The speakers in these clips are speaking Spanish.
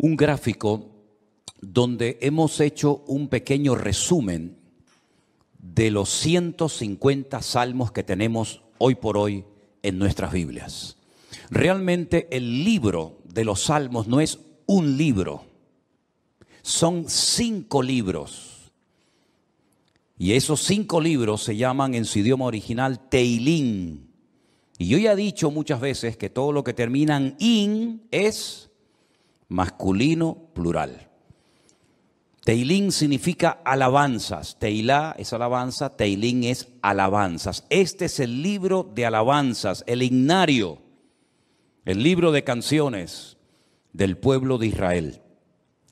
un gráfico donde hemos hecho un pequeño resumen de los 150 salmos que tenemos hoy por hoy en nuestras Biblias. Realmente el libro de los salmos no es un libro, son 5 libros. Y esos 5 libros se llaman en su idioma original Teilín. Y yo ya he dicho muchas veces que todo lo que termina en in es masculino plural. Teilín significa alabanzas. Teilá es alabanza, Teilín es alabanzas. Este es el libro de alabanzas, el himnario, el libro de canciones del pueblo de Israel,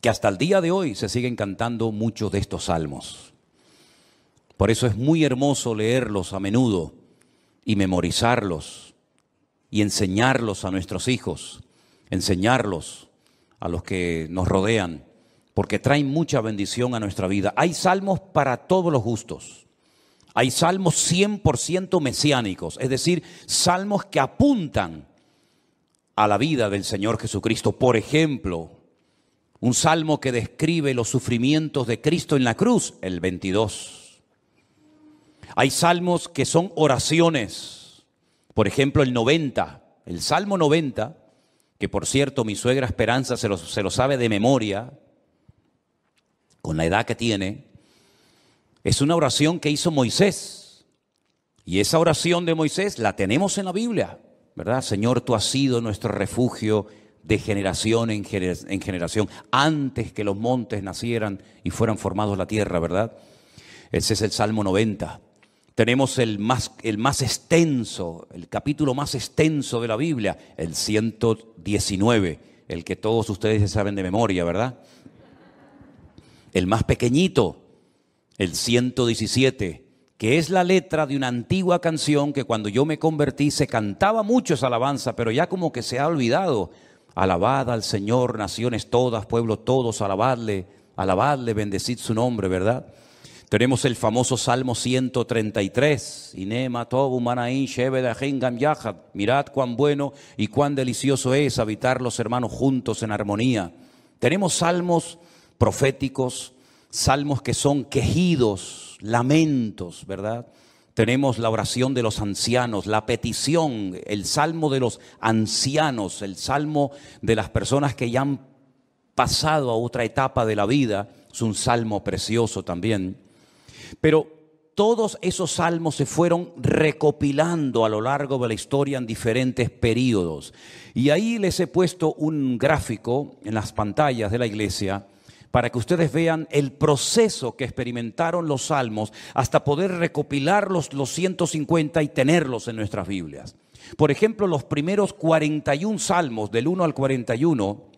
que hasta el día de hoy se siguen cantando muchos de estos salmos. Por eso es muy hermoso leerlos a menudo y memorizarlos y enseñarlos a nuestros hijos, enseñarlos a los que nos rodean, porque traen mucha bendición a nuestra vida. Hay salmos para todos los gustos. Hay salmos 100% mesiánicos, es decir, salmos que apuntan a la vida del Señor Jesucristo. Por ejemplo, un salmo que describe los sufrimientos de Cristo en la cruz, el 22. Hay salmos que son oraciones, por ejemplo el 90, el Salmo 90, que por cierto mi suegra Esperanza se lo sabe de memoria, con la edad que tiene. Es una oración que hizo Moisés, y esa oración de Moisés la tenemos en la Biblia, ¿verdad? Señor, tú has sido nuestro refugio de generación en generación, antes que los montes nacieran y fueran formados la tierra, ¿verdad? Ese es el Salmo 90. Tenemos el más extenso, el capítulo más extenso de la Biblia, el 119, el que todos ustedes se saben de memoria, ¿verdad? El más pequeñito, el 117, que es la letra de una antigua canción que cuando yo me convertí se cantaba mucho esa alabanza, pero ya como que se ha olvidado. Alabad al Señor, naciones todas, pueblos todos, alabadle, bendecid su nombre, ¿verdad? Tenemos el famoso Salmo 133, Inema tobu manaín shebedajin gam yahad. Mirad cuán bueno y cuán delicioso es habitar los hermanos juntos en armonía. Tenemos salmos proféticos, salmos que son quejidos, lamentos, ¿verdad? Tenemos la oración de los ancianos, la petición, el salmo de los ancianos, el salmo de las personas que ya han pasado a otra etapa de la vida. Es un salmo precioso también. Pero todos esos salmos se fueron recopilando a lo largo de la historia en diferentes periodos. Y ahí les he puesto un gráfico en las pantallas de la iglesia para que ustedes vean el proceso que experimentaron los salmos hasta poder recopilar los 150 y tenerlos en nuestras Biblias. Por ejemplo, los primeros 41 salmos, del 1 al 41,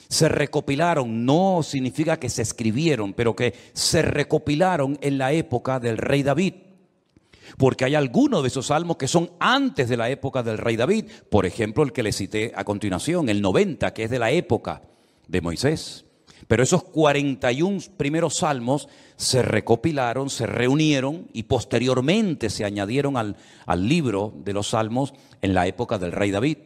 se recopilaron, no significa que se escribieron, pero que se recopilaron en la época del rey David. Porque hay algunos de esos salmos que son antes de la época del rey David. Por ejemplo, el que les cité a continuación, el 90, que es de la época de Moisés. Pero esos 41 primeros salmos se recopilaron, se reunieron y posteriormente se añadieron al libro de los salmos en la época del rey David.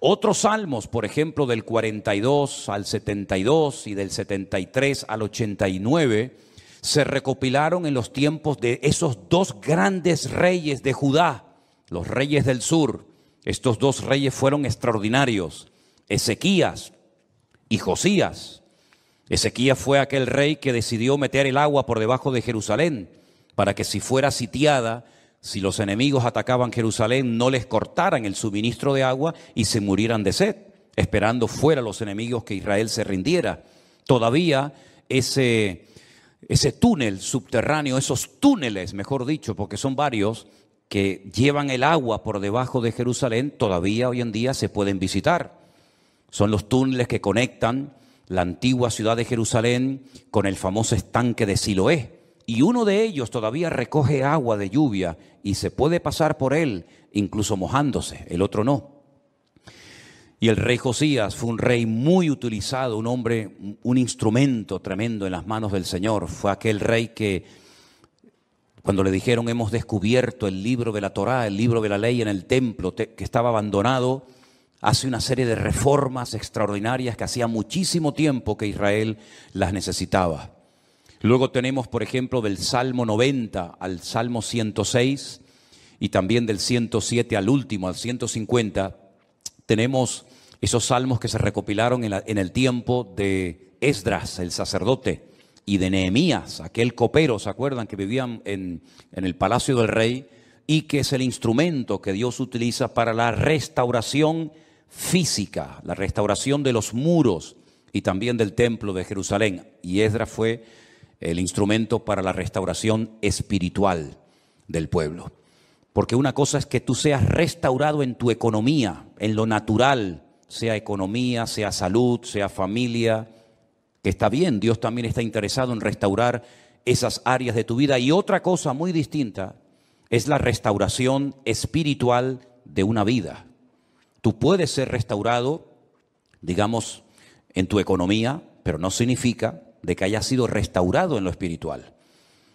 Otros salmos, por ejemplo, del 42 al 72 y del 73 al 89, se recopilaron en los tiempos de esos 2 grandes reyes de Judá, los reyes del sur. Estos 2 reyes fueron extraordinarios, Ezequías y Josías. Ezequías fue aquel rey que decidió meter el agua por debajo de Jerusalén para que si fuera sitiada, si los enemigos atacaban Jerusalén, no les cortaran el suministro de agua y se murieran de sed, esperando fuera los enemigos que Israel se rindiera. Todavía ese túnel subterráneo, esos túneles, mejor dicho, porque son varios, que llevan el agua por debajo de Jerusalén, todavía hoy en día se pueden visitar. Son los túneles que conectan la antigua ciudad de Jerusalén con el famoso estanque de Siloé. Y uno de ellos todavía recoge agua de lluvia y se puede pasar por él, incluso mojándose, el otro no. Y el rey Josías fue un rey muy utilizado, un hombre, un instrumento tremendo en las manos del Señor. Fue aquel rey que, cuando le dijeron hemos descubierto el libro de la Torá, el libro de la ley en el templo que estaba abandonado, hace una serie de reformas extraordinarias que hacía muchísimo tiempo que Israel las necesitaba. Luego tenemos, por ejemplo, del Salmo 90 al Salmo 106 y también del 107 al último, al 150, tenemos esos salmos que se recopilaron en el tiempo de Esdras, el sacerdote, y de Nehemías, aquel copero, ¿se acuerdan? Que vivían en el palacio del rey y que es el instrumento que Dios utiliza para la restauración física, la restauración de los muros y también del templo de Jerusalén. Y Esdras fue el instrumento para la restauración espiritual del pueblo. Porque una cosa es que tú seas restaurado en tu economía, en lo natural, sea economía, sea salud, sea familia, que está bien, Dios también está interesado en restaurar esas áreas de tu vida. Y otra cosa muy distinta es la restauración espiritual de una vida. Tú puedes ser restaurado, digamos, en tu economía, pero no significa de que hayas sido restaurado en lo espiritual.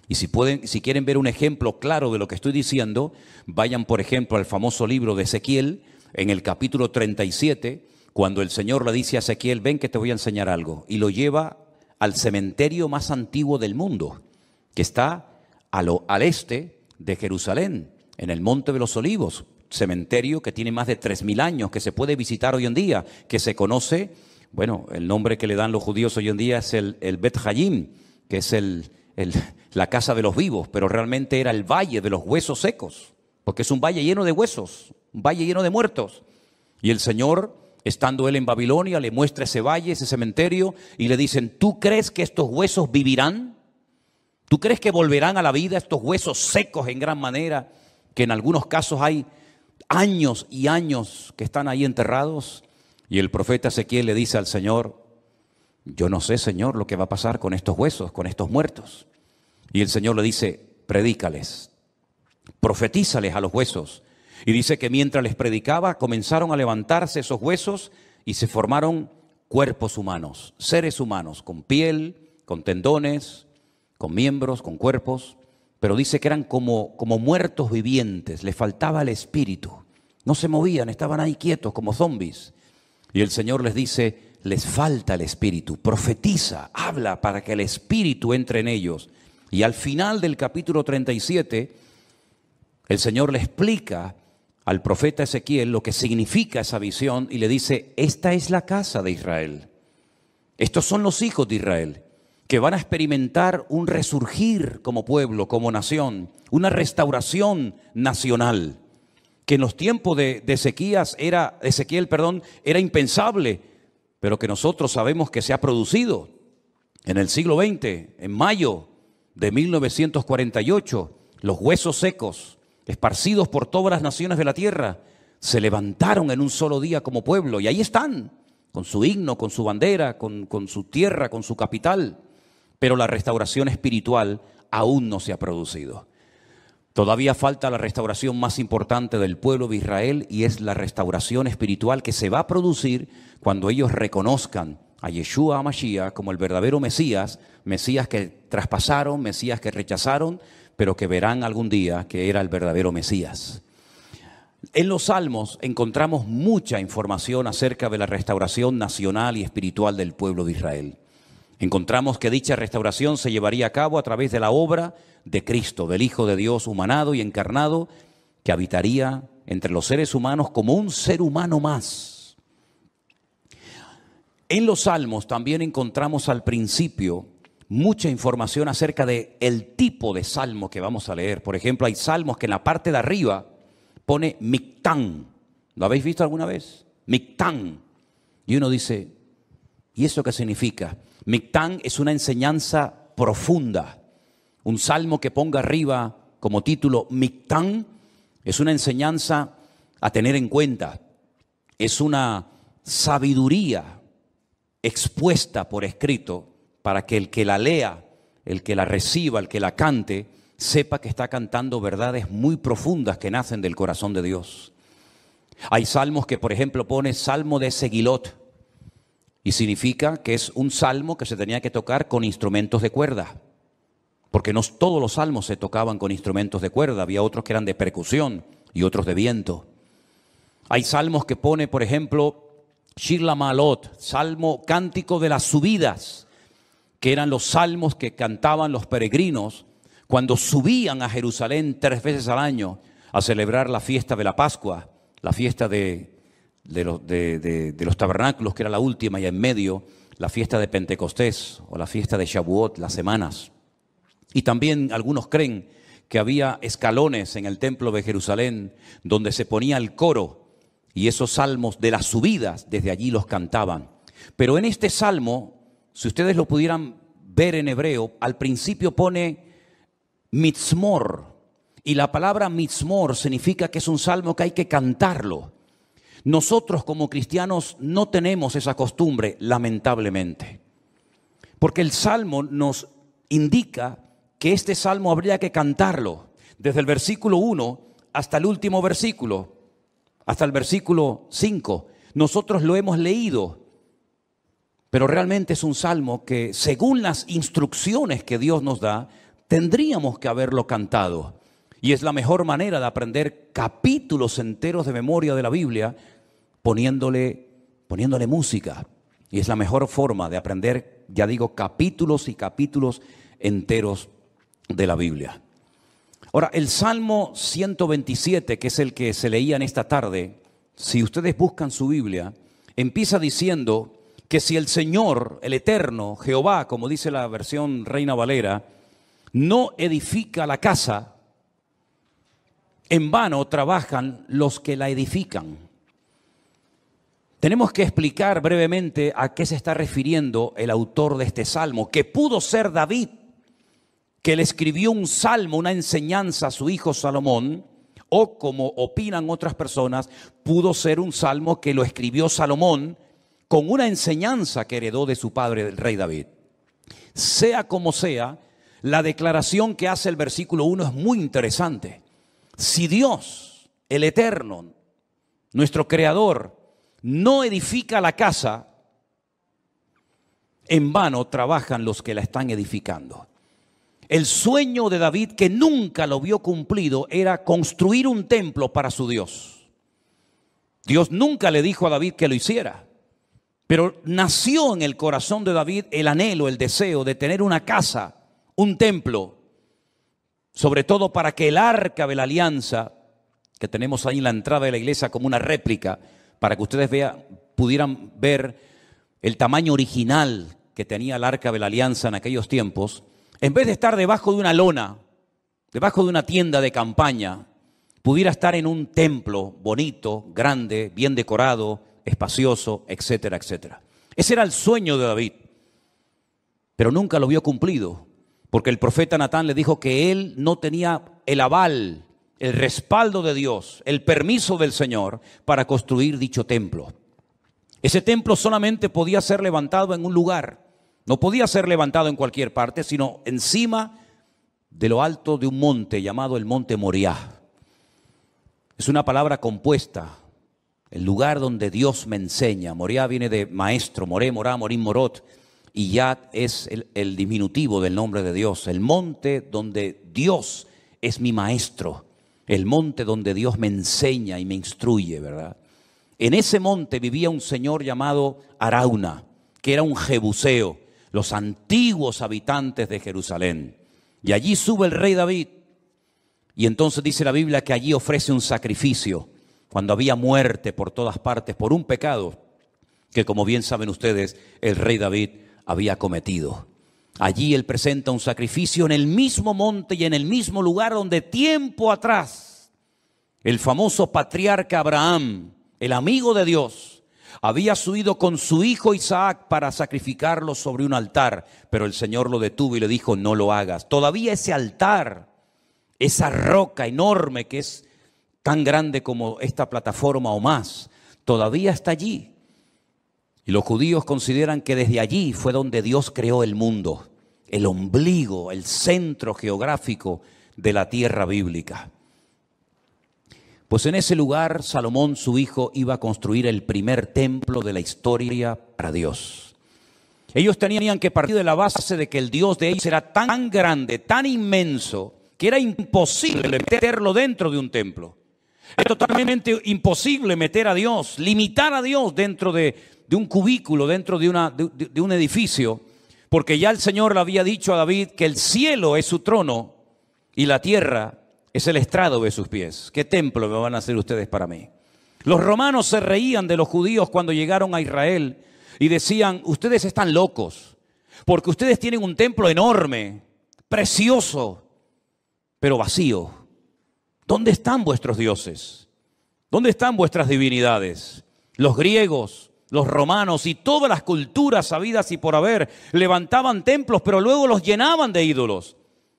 Y si quieren ver un ejemplo claro de lo que estoy diciendo, vayan, por ejemplo, al famoso libro de Ezequiel, en el capítulo 37, cuando el Señor le dice a Ezequiel, ven que te voy a enseñar algo, y lo lleva al cementerio más antiguo del mundo, que está al este de Jerusalén, en el Monte de los Olivos, cementerio que tiene más de 3000 años, que se puede visitar hoy en día, que se conoce, bueno, el nombre que le dan los judíos hoy en día es el Bet Hayim, que es la casa de los vivos, pero realmente era el valle de los huesos secos, porque es un valle lleno de huesos, un valle lleno de muertos. Y el Señor, estando él en Babilonia, le muestra ese valle, ese cementerio, y le dicen, ¿tú crees que estos huesos vivirán? ¿Tú crees que volverán a la vida estos huesos secos en gran manera, que en algunos casos hay años y años que están ahí enterrados? Y el profeta Ezequiel le dice al Señor, yo no sé, Señor, lo que va a pasar con estos huesos, con estos muertos. Y el Señor le dice, predícales, profetízales a los huesos. Y dice que mientras les predicaba, comenzaron a levantarse esos huesos y se formaron cuerpos humanos, seres humanos, con piel, con tendones, con miembros, con cuerpos. Pero dice que eran como muertos vivientes, les faltaba el espíritu. No se movían, estaban ahí quietos como zombies. Y el Señor les dice, les falta el espíritu, profetiza, habla para que el espíritu entre en ellos. Y al final del capítulo 37, el Señor le explica al profeta Ezequiel lo que significa esa visión y le dice, esta es la casa de Israel. Estos son los hijos de Israel que van a experimentar un resurgir como pueblo, como nación, una restauración nacional, que en los tiempos de Ezequiel era impensable, pero que nosotros sabemos que se ha producido en el siglo XX, en mayo de 1948, los huesos secos, esparcidos por todas las naciones de la tierra, se levantaron en un solo día como pueblo, y ahí están, con su himno, con su bandera, con su tierra, con su capital. Pero la restauración espiritual aún no se ha producido. Todavía falta la restauración más importante del pueblo de Israel, y es la restauración espiritual que se va a producir cuando ellos reconozcan a Yeshua HaMashiach como el verdadero Mesías, Mesías que traspasaron, Mesías que rechazaron, pero que verán algún día que era el verdadero Mesías. En los Salmos encontramos mucha información acerca de la restauración nacional y espiritual del pueblo de Israel. Encontramos que dicha restauración se llevaría a cabo a través de la obra de Cristo, del Hijo de Dios humanado y encarnado, que habitaría entre los seres humanos como un ser humano más. En los Salmos también encontramos al principio mucha información acerca del tipo de salmo que vamos a leer. Por ejemplo, hay salmos que en la parte de arriba pone Mictán. ¿Lo habéis visto alguna vez? Mictán. Y uno dice, ¿y eso qué significa? Mictán es una enseñanza profunda. Un salmo que ponga arriba como título Mictán es una enseñanza a tener en cuenta. Es una sabiduría expuesta por escrito para que el que la lea, el que la reciba, el que la cante, sepa que está cantando verdades muy profundas que nacen del corazón de Dios. Hay salmos que, por ejemplo, pone Salmo de Segilot, y significa que es un salmo que se tenía que tocar con instrumentos de cuerda, porque no todos los salmos se tocaban con instrumentos de cuerda, había otros que eran de percusión y otros de viento. Hay salmos que pone, por ejemplo, Shir LaMa'alot, salmo cántico de las subidas, que eran los salmos que cantaban los peregrinos cuando subían a Jerusalén 3 veces al año a celebrar la fiesta de la Pascua, la fiesta de los tabernáculos, que era la última, y en medio la fiesta de Pentecostés o la fiesta de Shavuot, las semanas. Y también algunos creen que había escalones en el templo de Jerusalén donde se ponía el coro y esos salmos de las subidas desde allí los cantaban. Pero en este salmo, si ustedes lo pudieran ver en hebreo, al principio pone mitzmor, y la palabra mitzmor significa que es un salmo que hay que cantarlo. Nosotros como cristianos no tenemos esa costumbre, lamentablemente, porque el salmo nos indica que este salmo habría que cantarlo desde el versículo 1 hasta el último versículo, hasta el versículo 5. Nosotros lo hemos leído, pero realmente es un salmo que, según las instrucciones que Dios nos da, tendríamos que haberlo cantado. Y es la mejor manera de aprender capítulos enteros de memoria de la Biblia poniéndole música. Y es la mejor forma de aprender, ya digo, capítulos y capítulos enteros de la Biblia. Ahora, el Salmo 127, que es el que se leía en esta tarde, si ustedes buscan su Biblia, empieza diciendo que si el Señor, el Eterno, Jehová, como dice la versión Reina Valera, no edifica la casa, en vano trabajan los que la edifican. Tenemos que explicar brevemente a qué se está refiriendo el autor de este salmo, que pudo ser David, que le escribió un salmo, una enseñanza a su hijo Salomón, o como opinan otras personas, pudo ser un salmo que lo escribió Salomón con una enseñanza que heredó de su padre, el rey David. Sea como sea, la declaración que hace el versículo 1 es muy interesante. Si Dios, el Eterno, nuestro Creador, no edifica la casa, en vano trabajan los que la están edificando. El sueño de David, que nunca lo vio cumplido, era construir un templo para su Dios. Dios nunca le dijo a David que lo hiciera, pero nació en el corazón de David el anhelo, el deseo de tener una casa, un templo, sobre todo para que el arca de la alianza, que tenemos ahí en la entrada de la iglesia como una réplica, para que ustedes pudieran ver el tamaño original que tenía el arca de la alianza en aquellos tiempos, en vez de estar debajo de una lona, debajo de una tienda de campaña, pudiera estar en un templo bonito, grande, bien decorado, espacioso, etcétera, etcétera. Ese era el sueño de David, pero nunca lo vio cumplido, porque el profeta Natán le dijo que él no tenía el aval, el respaldo de Dios, el permiso del Señor para construir dicho templo. Ese templo solamente podía ser levantado en un lugar, no podía ser levantado en cualquier parte, sino encima de lo alto de un monte llamado el monte Moriah. Es una palabra compuesta, el lugar donde Dios me enseña. Moriah viene de maestro, Moré, Morá, Morim, Morot, y Yad es el diminutivo del nombre de Dios, el monte donde Dios es mi maestro, el monte donde Dios me enseña y me instruye, ¿verdad? En ese monte vivía un señor llamado Arauna, que era un jebuseo, los antiguos habitantes de Jerusalén. Y allí sube el rey David, y entonces dice la Biblia que allí ofrece un sacrificio, cuando había muerte por todas partes, por un pecado que, como bien saben ustedes, el rey David había cometido. Allí él presenta un sacrificio en el mismo monte y en el mismo lugar donde tiempo atrás el famoso patriarca Abraham, el amigo de Dios, había subido con su hijo Isaac para sacrificarlo sobre un altar, pero el Señor lo detuvo y le dijo: no lo hagas. Todavía ese altar, esa roca enorme que es tan grande como esta plataforma o más, todavía está allí. Y los judíos consideran que desde allí fue donde Dios creó el mundo, el ombligo, el centro geográfico de la tierra bíblica. Pues en ese lugar Salomón, su hijo, iba a construir el primer templo de la historia para Dios. Ellos tenían que partir de la base de que el Dios de ellos era tan grande, tan inmenso, que era imposible meterlo dentro de un templo. Es totalmente imposible meter a Dios, limitar a Dios dentro de un cubículo, dentro de un edificio, porque ya el Señor le había dicho a David que el cielo es su trono y la tierra es el estrado de sus pies. ¿Qué templo me van a hacer ustedes para mí? Los romanos se reían de los judíos cuando llegaron a Israel y decían: ustedes están locos, porque ustedes tienen un templo enorme, precioso, pero vacío. ¿Dónde están vuestros dioses? ¿Dónde están vuestras divinidades? Los griegos, los romanos y todas las culturas habidas y por haber levantaban templos, pero luego los llenaban de ídolos.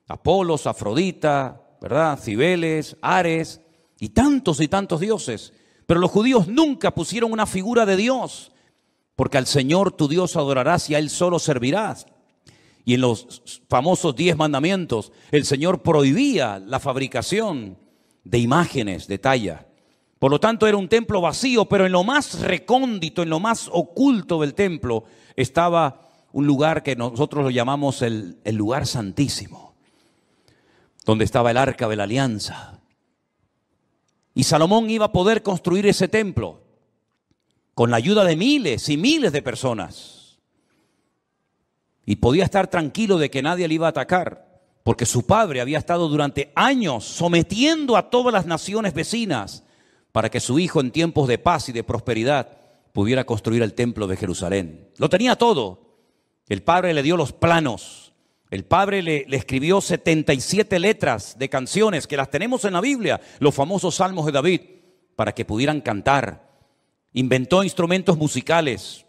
Apolos, Afrodita, ¿verdad? Cibeles, Ares y tantos dioses. Pero los judíos nunca pusieron una figura de Dios, porque al Señor tu Dios adorarás y a Él solo servirás. Y en los famosos 10 mandamientos, el Señor prohibía la fabricación de imágenes de talla. Por lo tanto, era un templo vacío, pero en lo más recóndito, en lo más oculto del templo, estaba un lugar que nosotros lo llamamos el lugar santísimo, donde estaba el arca de la alianza. Y Salomón iba a poder construir ese templo con la ayuda de miles y miles de personas. Y podía estar tranquilo de que nadie le iba a atacar, porque su padre había estado durante años sometiendo a todas las naciones vecinas para que su hijo en tiempos de paz y de prosperidad pudiera construir el templo de Jerusalén. Lo tenía todo. El padre le dio los planos. El padre le escribió 77 letras de canciones que las tenemos en la Biblia, los famosos salmos de David, para que pudieran cantar. Inventó instrumentos musicales,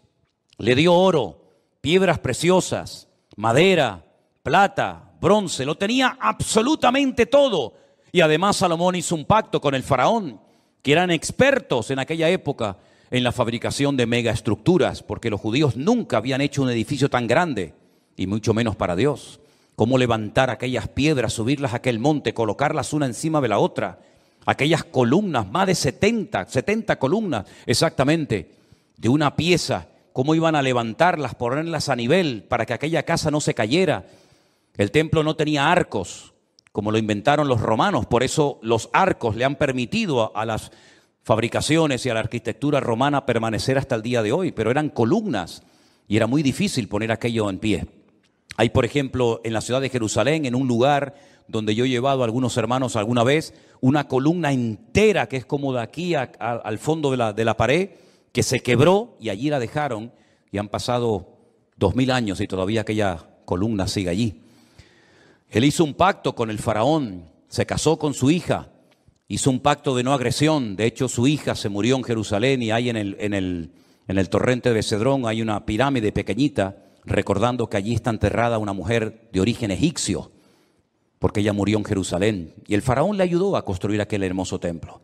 le dio oro, piedras preciosas, madera, plata, bronce, lo tenía absolutamente todo. Y además Salomón hizo un pacto con el faraón, que eran expertos en aquella época en la fabricación de megaestructuras, porque los judíos nunca habían hecho un edificio tan grande, y mucho menos para Dios. Cómo levantar aquellas piedras, subirlas a aquel monte, colocarlas una encima de la otra, aquellas columnas, más de 70 columnas exactamente, de una pieza, cómo iban a levantarlas, ponerlas a nivel para que aquella casa no se cayera. El templo no tenía arcos, como lo inventaron los romanos, por eso los arcos le han permitido a las fabricaciones y a la arquitectura romana permanecer hasta el día de hoy, pero eran columnas y era muy difícil poner aquello en pie. Hay, por ejemplo, en la ciudad de Jerusalén, en un lugar donde yo he llevado a algunos hermanos alguna vez, una columna entera que es como de aquí al fondo de la pared, que se quebró y allí la dejaron, y han pasado 2000 años y todavía aquella columna sigue allí. Él hizo un pacto con el faraón, se casó con su hija, hizo un pacto de no agresión. De hecho, su hija se murió en Jerusalén y hay en el torrente de Cedrón hay una pirámide pequeñita, recordando que allí está enterrada una mujer de origen egipcio, porque ella murió en Jerusalén. Y el faraón le ayudó a construir aquel hermoso templo.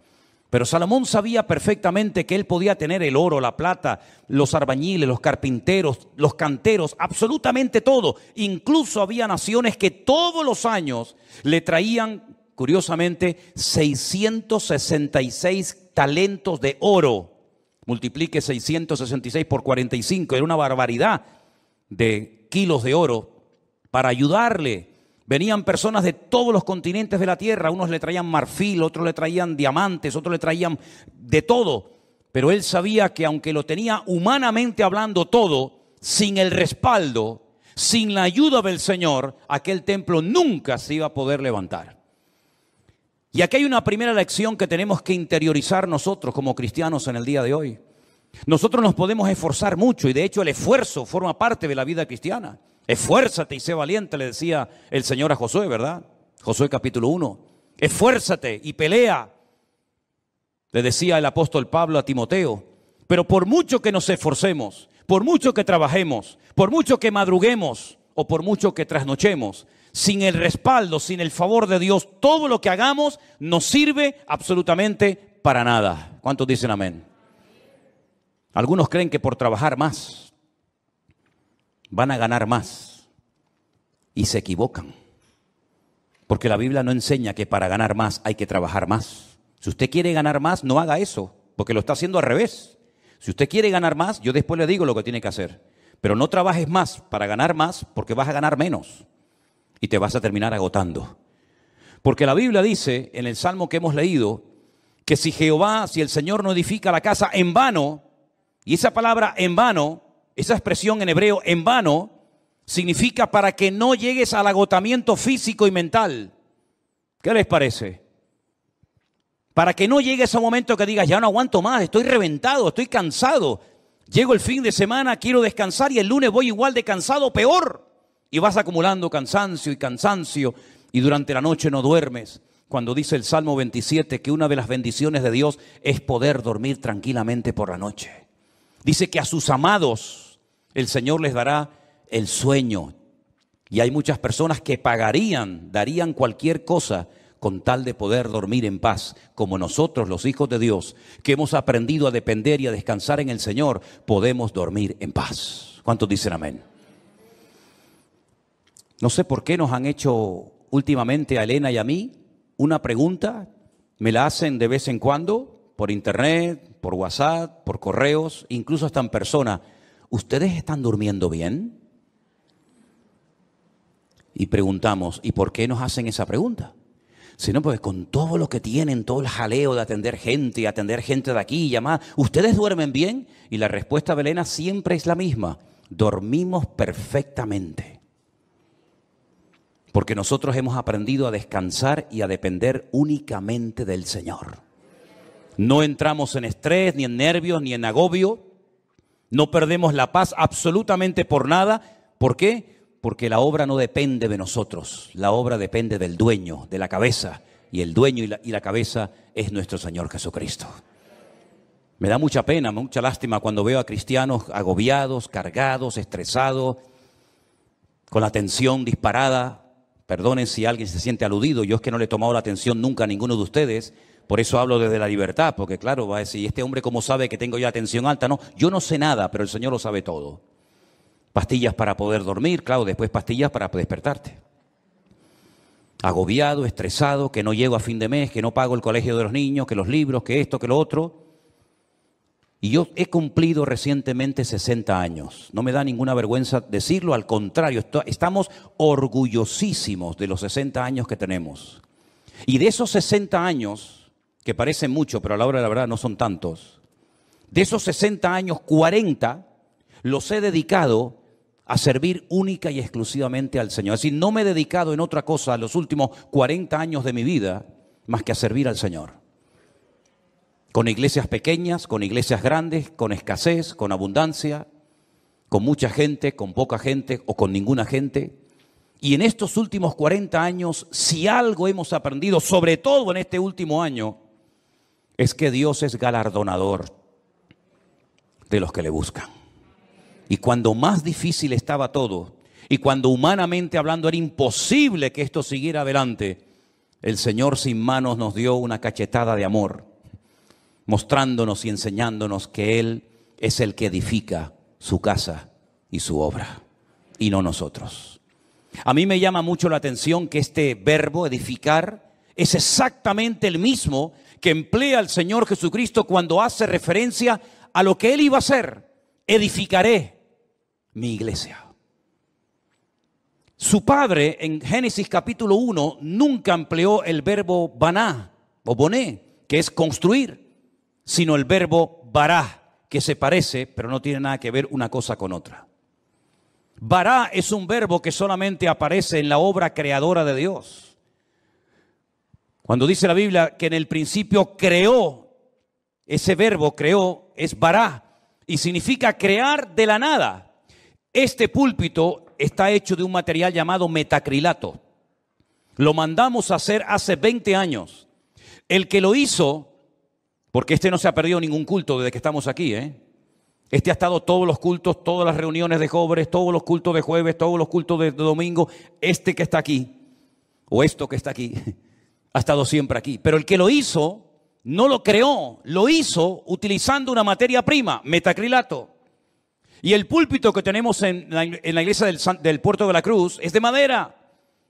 Pero Salomón sabía perfectamente que él podía tener el oro, la plata, los albañiles, los carpinteros, los canteros, absolutamente todo. Incluso había naciones que todos los años le traían, curiosamente, 666 talentos de oro. Multiplique 666 por 45, era una barbaridad de kilos de oro para ayudarle. Venían personas de todos los continentes de la tierra, unos le traían marfil, otros le traían diamantes, otros le traían de todo. Pero él sabía que aunque lo tenía humanamente hablando todo, sin el respaldo, sin la ayuda del Señor, aquel templo nunca se iba a poder levantar. Y aquí hay una primera lección que tenemos que interiorizar nosotros como cristianos en el día de hoy. Nosotros nos podemos esforzar mucho y de hecho el esfuerzo forma parte de la vida cristiana. Esfuérzate y sé valiente, le decía el Señor a Josué, ¿verdad? Josué capítulo 1. Esfuérzate y pelea, le decía el apóstol Pablo a Timoteo. Pero por mucho que nos esforcemos, por mucho que trabajemos, por mucho que madruguemos o por mucho que trasnochemos, sin el respaldo, sin el favor de Dios, todo lo que hagamos nos sirve absolutamente para nada. ¿Cuántos dicen amén? Algunos creen que por trabajar más van a ganar más y se equivocan, porque la Biblia no enseña que para ganar más hay que trabajar más. Si usted quiere ganar más, no haga eso, porque lo está haciendo al revés. Si usted quiere ganar más, yo después le digo lo que tiene que hacer, pero no trabajes más para ganar más, porque vas a ganar menos y te vas a terminar agotando. Porque la Biblia dice en el Salmo que hemos leído que si el Señor no edifica la casa, en vano, y esa palabra en vano, esa expresión en hebreo en vano, significa para que no llegues al agotamiento físico y mental. ¿Qué les parece? Para que no llegues a un momento que digas, ya no aguanto más, estoy reventado, estoy cansado. Llego el fin de semana, quiero descansar y el lunes voy igual de cansado o peor. Y vas acumulando cansancio y durante la noche no duermes. Cuando dice el Salmo 27 que una de las bendiciones de Dios es poder dormir tranquilamente por la noche. Dice que a sus amados el Señor les dará el sueño. Y hay muchas personas que darían cualquier cosa con tal de poder dormir en paz, como nosotros, los hijos de Dios, que hemos aprendido a depender y a descansar en el Señor, podemos dormir en paz. ¿Cuántos dicen amén? No sé por qué nos han hecho últimamente a Elena y a mí una pregunta, me la hacen de vez en cuando, por internet, por WhatsApp, por correos, incluso hasta en persona. ¿Ustedes están durmiendo bien? Y preguntamos, ¿y por qué nos hacen esa pregunta? Sino pues con todo lo que tienen, todo el jaleo de atender gente de aquí y llamar, ¿ustedes duermen bien? Y la respuesta de Elena siempre es la misma, dormimos perfectamente. Porque nosotros hemos aprendido a descansar y a depender únicamente del Señor. No entramos en estrés, ni en nervios, ni en agobio. No perdemos la paz absolutamente por nada. ¿Por qué? Porque la obra no depende de nosotros. La obra depende del dueño, de la cabeza. Y el dueño y la cabeza es nuestro Señor Jesucristo. Me da mucha pena, mucha lástima cuando veo a cristianos agobiados, cargados, estresados, con la tensión disparada. Perdonen si alguien se siente aludido, yo es que no le he tomado la atención nunca a ninguno de ustedes, por eso hablo desde la libertad, porque claro, va a decir, ¿este hombre cómo sabe que tengo ya tensión alta? No, yo no sé nada, pero el Señor lo sabe todo. Pastillas para poder dormir, claro, después pastillas para despertarte. Agobiado, estresado, que no llego a fin de mes, que no pago el colegio de los niños, que los libros, que esto, que lo otro. Y yo he cumplido recientemente 60 años. No me da ninguna vergüenza decirlo, al contrario, estamos orgullosísimos de los 60 años que tenemos. Y de esos 60 años, que parecen mucho, pero a la hora de la verdad no son tantos, de esos 60 años, 40 los he dedicado a servir única y exclusivamente al Señor. Es decir, no me he dedicado en otra cosa los últimos 40 años de mi vida más que a servir al Señor. Con iglesias pequeñas, con iglesias grandes, con escasez, con abundancia, con mucha gente, con poca gente o con ninguna gente. Y en estos últimos 40 años, si algo hemos aprendido, sobre todo en este último año, es que Dios es galardonador de los que le buscan. Y cuando más difícil estaba todo, y cuando humanamente hablando era imposible que esto siguiera adelante, el Señor sin manos nos dio una cachetada de amor, mostrándonos y enseñándonos que Él es el que edifica su casa y su obra, y no nosotros. A mí me llama mucho la atención que este verbo, edificar, es exactamente el mismo que emplea el Señor Jesucristo cuando hace referencia a lo que Él iba a hacer. Edificaré mi iglesia. Su padre, en Génesis capítulo 1, nunca empleó el verbo baná o boné, que es construir, sino el verbo bará, que se parece, pero no tiene nada que ver una cosa con otra. Bará es un verbo que solamente aparece en la obra creadora de Dios. Cuando dice la Biblia que en el principio creó, ese verbo creó es bará y significa crear de la nada. Este púlpito está hecho de un material llamado metacrilato. Lo mandamos a hacer hace 20 años. El que lo hizo, porque este no se ha perdido ningún culto desde que estamos aquí, Este ha estado todos los cultos, todas las reuniones de jóvenes, todos los cultos de jueves, todos los cultos de domingo. Este que está aquí, o esto que está aquí, ha estado siempre aquí. Pero el que lo hizo, no lo creó, lo hizo utilizando una materia prima, metacrilato. Y el púlpito que tenemos en la iglesia del Puerto de la Cruz es de madera.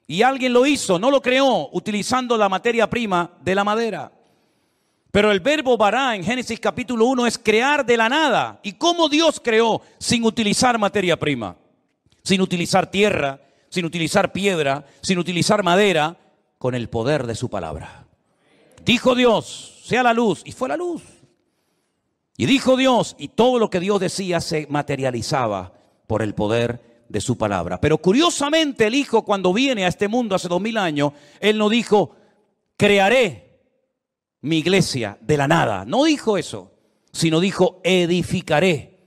Y alguien lo hizo, no lo creó, utilizando la materia prima de la madera. Pero el verbo bará en Génesis capítulo 1 es crear de la nada. ¿Y cómo Dios creó sin utilizar materia prima? Sin utilizar tierra, sin utilizar piedra, sin utilizar madera, con el poder de su palabra. Dijo Dios, sea la luz. Y fue la luz. Y dijo Dios, y todo lo que Dios decía se materializaba por el poder de su palabra. Pero curiosamente el Hijo, cuando viene a este mundo hace 2000 años, Él no dijo, crearé mi iglesia de la nada. No dijo eso, sino dijo, edificaré.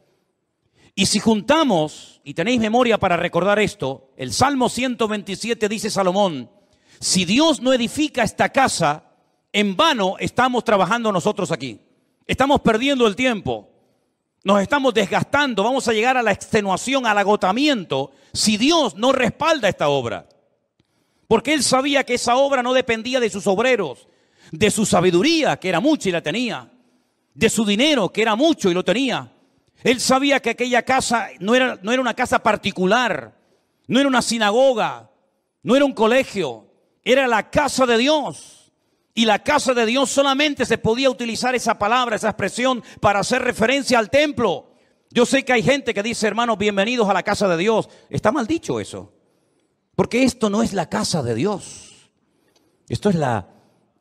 Y si juntamos, y tenéis memoria para recordar esto, el Salmo 127 dice Salomón, si Dios no edifica esta casa, en vano estamos trabajando nosotros aquí. Estamos perdiendo el tiempo, nos estamos desgastando, vamos a llegar a la extenuación, al agotamiento, si Dios no respalda esta obra. Porque Él sabía que esa obra no dependía de sus obreros, de su sabiduría, que era mucha y la tenía, de su dinero, que era mucho y lo tenía. Él sabía que aquella casa no era una casa particular, no era una sinagoga, no era un colegio, era la casa de Dios. Y la casa de Dios solamente se podía utilizar esa palabra, esa expresión para hacer referencia al templo. Yo sé que hay gente que dice, hermanos, bienvenidos a la casa de Dios. Está mal dicho eso, porque esto no es la casa de Dios. Esto es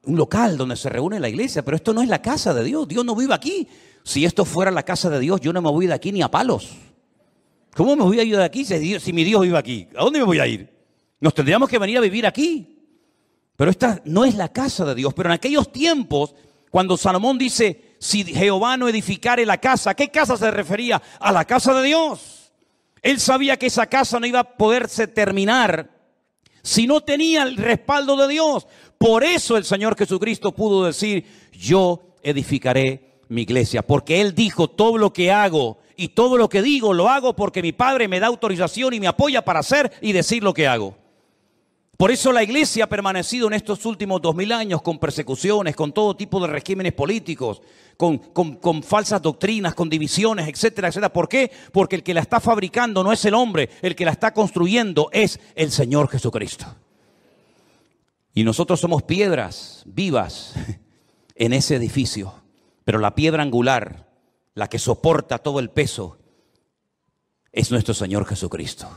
un local donde se reúne la iglesia, pero esto no es la casa de Dios. Dios no vive aquí. Si esto fuera la casa de Dios, yo no me voy de aquí ni a palos. ¿Cómo me voy a ir de aquí si mi Dios vive aquí? ¿A dónde me voy a ir? Nos tendríamos que venir a vivir aquí. Pero esta no es la casa de Dios. Pero en aquellos tiempos, cuando Salomón dice, si Jehová no edificare la casa, ¿a qué casa se refería? A la casa de Dios. Él sabía que esa casa no iba a poderse terminar si no tenía el respaldo de Dios. Por eso el Señor Jesucristo pudo decir, yo edificaré mi iglesia. Porque Él dijo, todo lo que hago y todo lo que digo, lo hago porque mi Padre me da autorización y me apoya para hacer y decir lo que hago. Por eso la iglesia ha permanecido en estos últimos 2000 años con persecuciones, con todo tipo de regímenes políticos, con falsas doctrinas, con divisiones, etcétera, etcétera. ¿Por qué? Porque el que la está fabricando no es el hombre, el que la está construyendo es el Señor Jesucristo. Y nosotros somos piedras vivas en ese edificio, pero la piedra angular, la que soporta todo el peso, es nuestro Señor Jesucristo.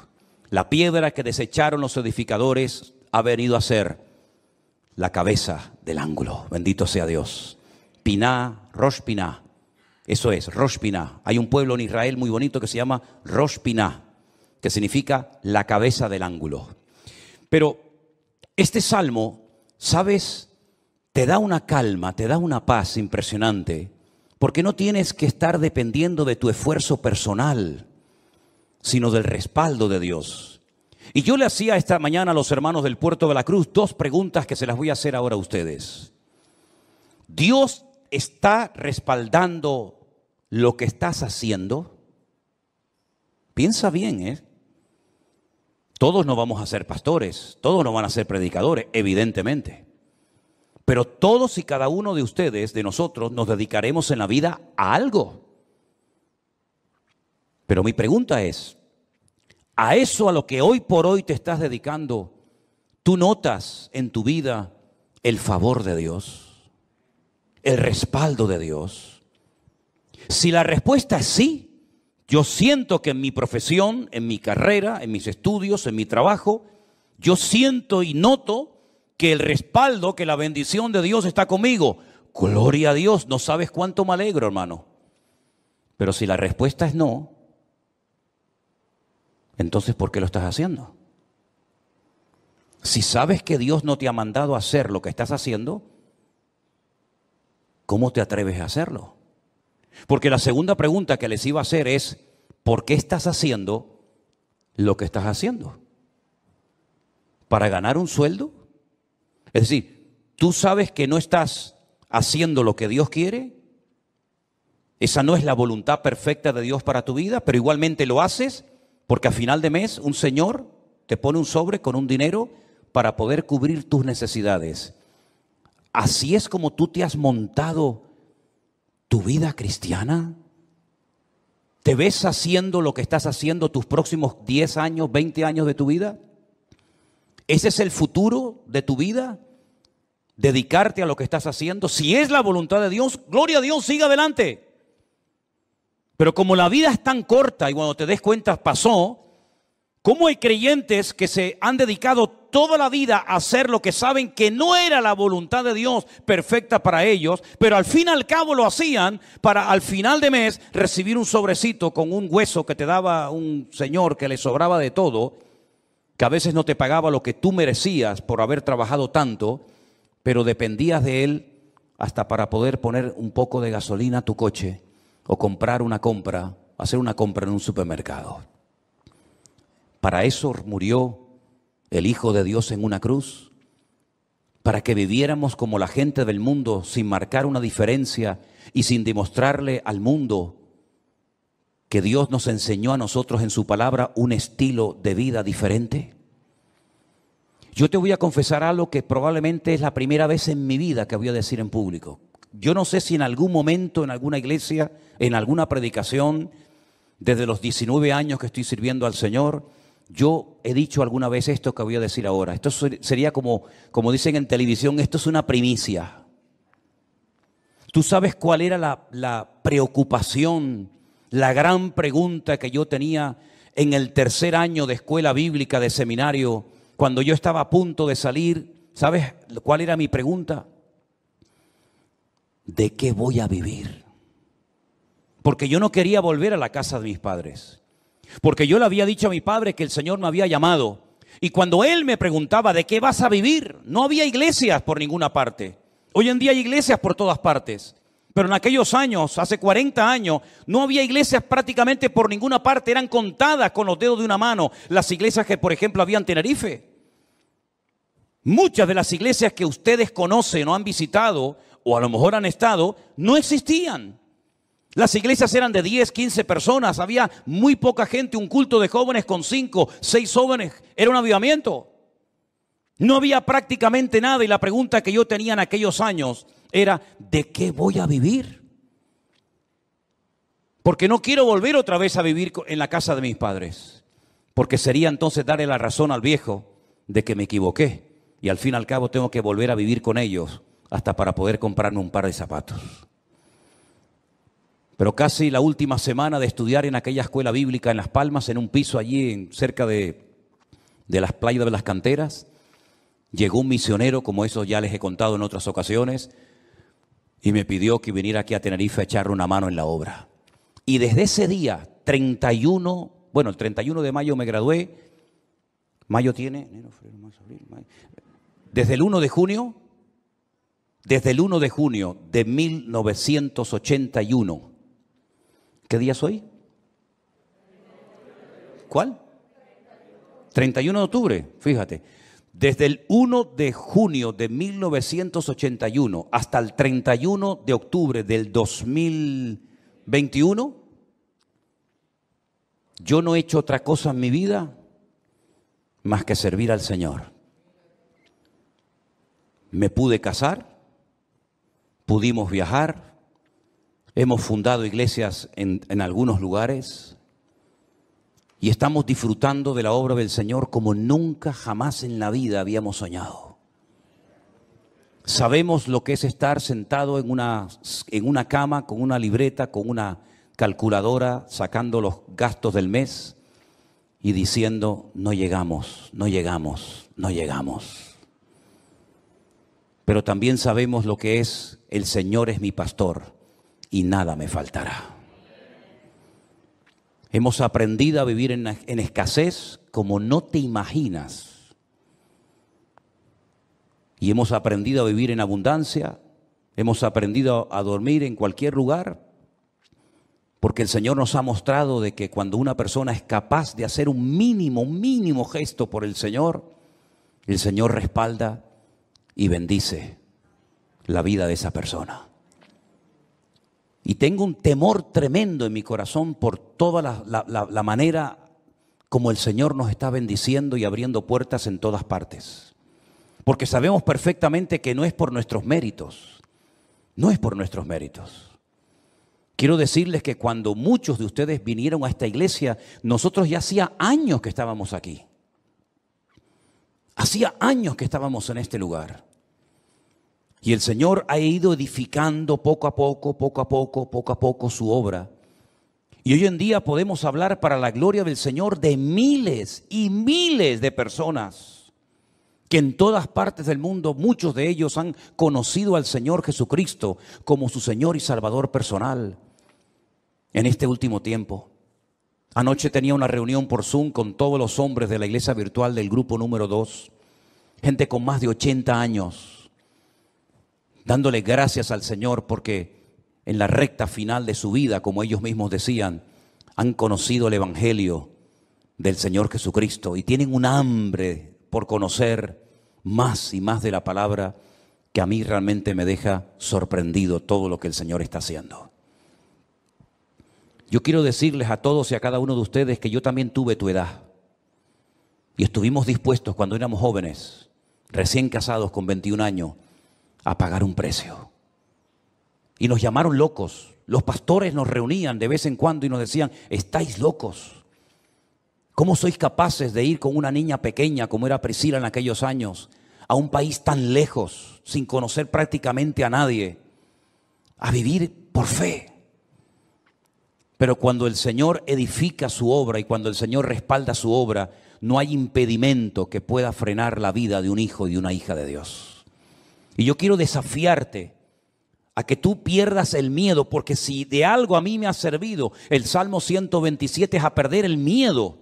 La piedra que desecharon los edificadores ha venido a ser la cabeza del ángulo. Bendito sea Dios. Piná, Rosh Piná. Eso es, Rosh Piná. Hay un pueblo en Israel muy bonito que se llama Rosh Piná, que significa la cabeza del ángulo. Pero este salmo, ¿sabes? Te da una calma, te da una paz impresionante, porque no tienes que estar dependiendo de tu esfuerzo personal, sino del respaldo de Dios. Y yo le hacía esta mañana a los hermanos del Puerto de la Cruz 2 preguntas que se las voy a hacer ahora a ustedes. ¿Dios está respaldando lo que estás haciendo? Piensa bien, ¿eh? Todos no vamos a ser pastores, todos no van a ser predicadores, evidentemente. Pero todos y cada uno de ustedes, de nosotros, nos dedicaremos en la vida a algo. Pero mi pregunta es, ¿a eso a lo que hoy por hoy te estás dedicando, tú notas en tu vida el favor de Dios, el respaldo de Dios? Si la respuesta es sí, yo siento que en mi profesión, en mi carrera, en mis estudios, en mi trabajo, yo siento y noto que el respaldo, que la bendición de Dios está conmigo. Gloria a Dios, no sabes cuánto me alegro, hermano. Pero si la respuesta es no, entonces ¿por qué lo estás haciendo? Si sabes que Dios no te ha mandado a hacer lo que estás haciendo, ¿cómo te atreves a hacerlo? Porque la segunda pregunta que les iba a hacer es, ¿por qué estás haciendo lo que estás haciendo? ¿Para ganar un sueldo? Es decir, ¿tú sabes que no estás haciendo lo que Dios quiere? Esa no es la voluntad perfecta de Dios para tu vida, pero igualmente lo haces porque a final de mes un señor te pone un sobre con un dinero para poder cubrir tus necesidades. ¿Así es como tú te has montado tu vida cristiana? ¿Te ves haciendo lo que estás haciendo tus próximos 10 años, 20 años de tu vida? ¿Ese es el futuro de tu vida? ¿Dedicarte a lo que estás haciendo? Si es la voluntad de Dios, gloria a Dios, siga adelante. Pero como la vida es tan corta y cuando te des cuenta pasó, ¿Cómo hay creyentes que se han dedicado toda la vida a hacer lo que saben que no era la voluntad de Dios perfecta para ellos, pero al fin y al cabo lo hacían para al final de mes recibir un sobrecito con un hueso que te daba un señor que le sobraba de todo, que a veces no te pagaba lo que tú merecías por haber trabajado tanto, pero dependías de él hasta para poder poner un poco de gasolina a tu coche o comprar una compra, hacer una compra en un supermercado? Para eso murió el Hijo de Dios en una cruz, para que viviéramos como la gente del mundo, sin marcar una diferencia y sin demostrarle al mundo que Dios nos enseñó a nosotros en su palabra un estilo de vida diferente. Yo te voy a confesar algo que probablemente es la primera vez en mi vida que voy a decir en público. Yo no sé si en algún momento, en alguna iglesia, en alguna predicación, desde los 19 años que estoy sirviendo al Señor, yo he dicho alguna vez esto que voy a decir ahora. Esto sería como dicen en televisión, esto es una primicia. ¿Tú sabes cuál era la preocupación, la gran pregunta que yo tenía en el tercer año de escuela bíblica, de seminario, cuando yo estaba a punto de salir? ¿Sabes cuál era mi pregunta? ¿De qué voy a vivir? Porque yo no quería volver a la casa de mis padres. Porque yo le había dicho a mi padre que el Señor me había llamado. Y cuando él me preguntaba, ¿de qué vas a vivir? No había iglesias por ninguna parte. Hoy en día hay iglesias por todas partes. Pero en aquellos años, hace 40 años, no había iglesias prácticamente por ninguna parte. Eran contadas con los dedos de una mano las iglesias que, por ejemplo, había en Tenerife. Muchas de las iglesias que ustedes conocen o han visitado, o a lo mejor han estado, no existían. Las iglesias eran de 10, 15 personas, había muy poca gente, un culto de jóvenes con 5, 6 jóvenes, era un avivamiento. No había prácticamente nada y la pregunta que yo tenía en aquellos años era, ¿de qué voy a vivir? Porque no quiero volver otra vez a vivir en la casa de mis padres, porque sería entonces darle la razón al viejo de que me equivoqué y al fin y al cabo tengo que volver a vivir con ellos hasta para poder comprarme un par de zapatos. Pero casi la última semana de estudiar en aquella escuela bíblica en Las Palmas, en un piso allí cerca de las playas de las canteras, llegó un misionero, como eso ya les he contado en otras ocasiones, y me pidió que viniera aquí a Tenerife a echarle una mano en la obra. Y desde ese día, el 31 de mayo me gradué, mayo tiene, enero, febrero, marzo, abril, mayo. Desde el 1 de junio de 1981, ¿qué día es hoy? ¿Cuál? 31 de octubre, fíjate. Desde el 1 de junio de 1981 hasta el 31 de octubre del 2021, yo no he hecho otra cosa en mi vida más que servir al Señor. Me pude casar, pudimos viajar, hemos fundado iglesias en algunos lugares y estamos disfrutando de la obra del Señor como nunca jamás en la vida habíamos soñado. Sabemos lo que es estar sentado en una cama con una libreta, con una calculadora, sacando los gastos del mes y diciendo, no llegamos, no llegamos, no llegamos. Pero también sabemos lo que es, el Señor es mi pastor y nada me faltará. Hemos aprendido a vivir en escasez como no te imaginas. Y hemos aprendido a vivir en abundancia. Hemos aprendido a dormir en cualquier lugar. Porque el Señor nos ha mostrado de que cuando una persona es capaz de hacer un mínimo gesto por el Señor respalda y bendice la vida de esa persona. Y tengo un temor tremendo en mi corazón por toda la manera como el Señor nos está bendiciendo y abriendo puertas en todas partes. Porque sabemos perfectamente que no es por nuestros méritos. No es por nuestros méritos. Quiero decirles que cuando muchos de ustedes vinieron a esta iglesia, nosotros ya hacía años que estábamos aquí. Hacía años que estábamos en este lugar. Y el Señor ha ido edificando poco a poco su obra. Y hoy en día podemos hablar para la gloria del Señor de miles y miles de personas que en todas partes del mundo, muchos de ellos han conocido al Señor Jesucristo como su Señor y Salvador personal en este último tiempo. Anoche tenía una reunión por Zoom con todos los hombres de la iglesia virtual del grupo número 2, gente con más de 80 años, dándole gracias al Señor porque en la recta final de su vida, como ellos mismos decían, han conocido el Evangelio del Señor Jesucristo y tienen un hambre por conocer más y más de la palabra que a mí realmente me deja sorprendido todo lo que el Señor está haciendo. Yo quiero decirles a todos y a cada uno de ustedes que yo también tuve tu edad y estuvimos dispuestos cuando éramos jóvenes, recién casados con 21 años, a pagar un precio. Y nos llamaron locos. Los pastores nos reunían de vez en cuando y nos decían: estáis locos. ¿Cómo sois capaces de ir con una niña pequeña como era Priscila en aquellos años a un país tan lejos, sin conocer prácticamente a nadie, a vivir por fe? Pero cuando el Señor edifica su obra y cuando el Señor respalda su obra, no hay impedimento que pueda frenar la vida de un hijo y de una hija de Dios. Y yo quiero desafiarte a que tú pierdas el miedo, porque si de algo a mí me ha servido el Salmo 127 es a perder el miedo.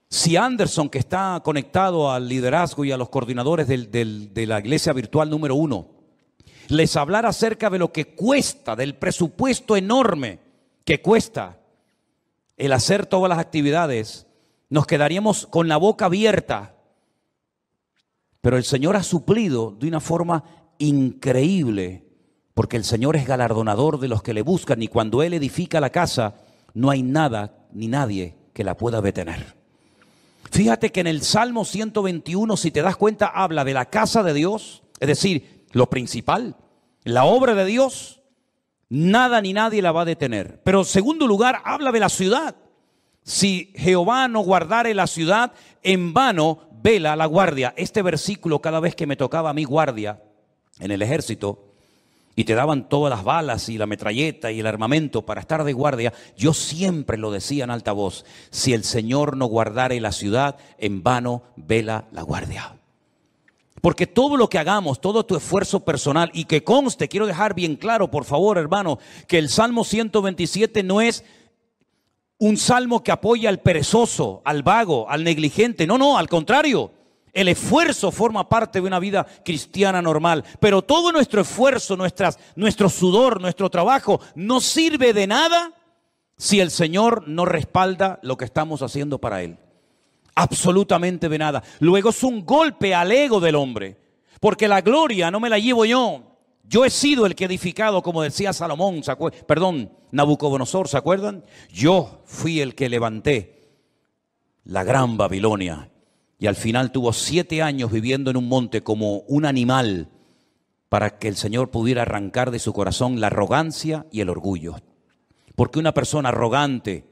Si Anderson, que está conectado al liderazgo y a los coordinadores de la iglesia virtual número 1, les hablara acerca de lo que cuesta, del presupuesto enorme que cuesta el hacer todas las actividades, nos quedaríamos con la boca abierta. Pero el Señor ha suplido de una forma increíble, porque el Señor es galardonador de los que le buscan, y cuando Él edifica la casa, no hay nada ni nadie que la pueda detener. Fíjate que en el Salmo 121, si te das cuenta, habla de la casa de Dios, es decir, lo principal, la obra de Dios, nada ni nadie la va a detener. Pero en segundo lugar, habla de la ciudad. Si Jehová no guardare la ciudad, en vano vela la guardia. Este versículo, cada vez que me tocaba a mí guardia en el ejército y te daban todas las balas y la metralleta y el armamento para estar de guardia, yo siempre lo decía en alta voz: si el Señor no guardare la ciudad, en vano vela la guardia. Porque todo lo que hagamos, todo tu esfuerzo personal, y que conste, quiero dejar bien claro, por favor, hermano, que el Salmo 127 no es un salmo que apoya al perezoso, al vago, al negligente. No, no, al contrario. El esfuerzo forma parte de una vida cristiana normal, pero todo nuestro esfuerzo, nuestro sudor, nuestro trabajo no sirve de nada si el Señor no respalda lo que estamos haciendo para Él. Absolutamente de nada. Luego es un golpe al ego del hombre, porque la gloria no me la llevo yo. Yo he sido el que he edificado, como decía Salomón, Nabucodonosor, ¿se acuerdan? Yo fui el que levanté la gran Babilonia. Y al final tuvo 7 años viviendo en un monte como un animal, para que el Señor pudiera arrancar de su corazón la arrogancia y el orgullo. Porque una persona arrogante,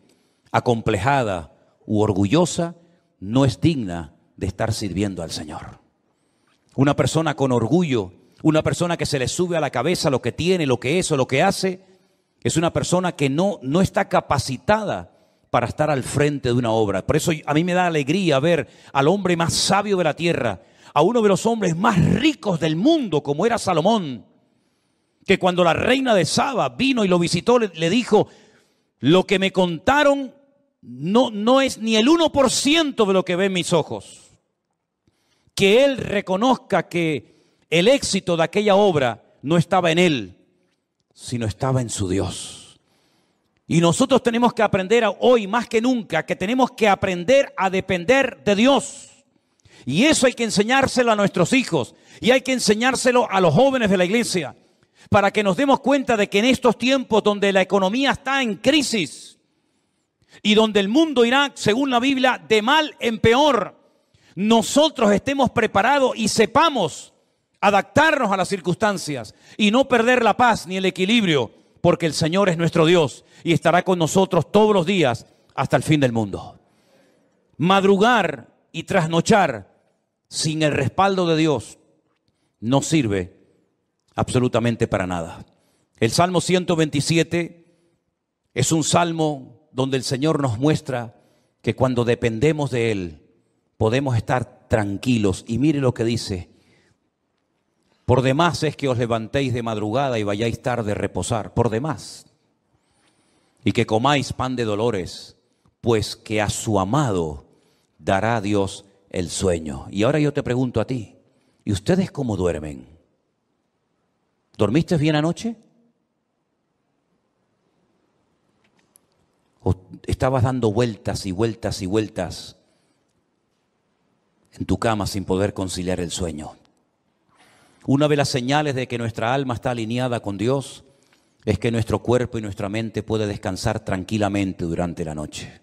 acomplejada u orgullosa no es digna de estar sirviendo al Señor. Una persona con orgullo, una persona que se le sube a la cabeza lo que tiene, lo que es o lo que hace, es una persona que no está capacitada para estar al frente de una obra. Por eso a mí me da alegría ver al hombre más sabio de la tierra, a uno de los hombres más ricos del mundo, como era Salomón, que cuando la reina de Saba vino y lo visitó, le dijo: lo que me contaron no es ni el 1% de lo que ven mis ojos. Que él reconozca que el éxito de aquella obra no estaba en él, sino estaba en su Dios. Y nosotros tenemos que aprender hoy más que nunca que tenemos que aprender a depender de Dios. Y eso hay que enseñárselo a nuestros hijos y hay que enseñárselo a los jóvenes de la iglesia, para que nos demos cuenta de que en estos tiempos donde la economía está en crisis y donde el mundo irá, según la Biblia, de mal en peor, nosotros estemos preparados y sepamos adaptarnos a las circunstancias y no perder la paz ni el equilibrio, porque el Señor es nuestro Dios y estará con nosotros todos los días hasta el fin del mundo. Madrugar y trasnochar sin el respaldo de Dios no sirve absolutamente para nada. El Salmo 127 Es un salmo donde el Señor nos muestra que cuando dependemos de Él podemos estar tranquilos. Y mire lo que dice: por demás es que os levantéis de madrugada y vayáis tarde a reposar, por demás. Y que comáis pan de dolores, pues que a su amado dará Dios el sueño. Y ahora yo te pregunto a ti, ¿y ustedes cómo duermen? ¿Dormiste bien anoche? ¿O estabas dando vueltas y vueltas y vueltas en tu cama sin poder conciliar el sueño? Una de las señales de que nuestra alma está alineada con Dios es que nuestro cuerpo y nuestra mente puede descansar tranquilamente durante la noche.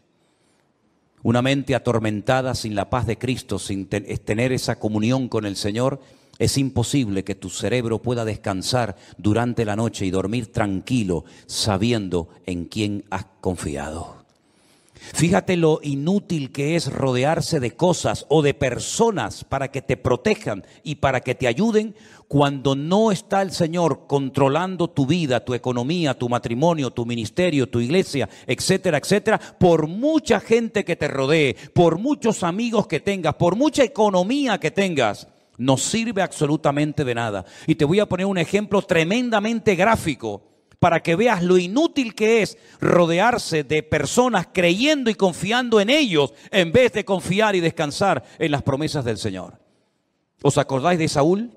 Una mente atormentada sin la paz de Cristo, sin tener esa comunión con el Señor, es imposible que tu cerebro pueda descansar durante la noche y dormir tranquilo sabiendo en quién has confiado. Fíjate lo inútil que es rodearse de cosas o de personas para que te protejan y para que te ayuden cuando no está el Señor controlando tu vida, tu economía, tu matrimonio, tu ministerio, tu iglesia, etcétera, etcétera. Por mucha gente que te rodee, por muchos amigos que tengas, por mucha economía que tengas, no sirve absolutamente de nada. Y te voy a poner un ejemplo tremendamente gráfico para que veas lo inútil que es rodearse de personas creyendo y confiando en ellos en vez de confiar y descansar en las promesas del Señor. ¿Os acordáis de Saúl?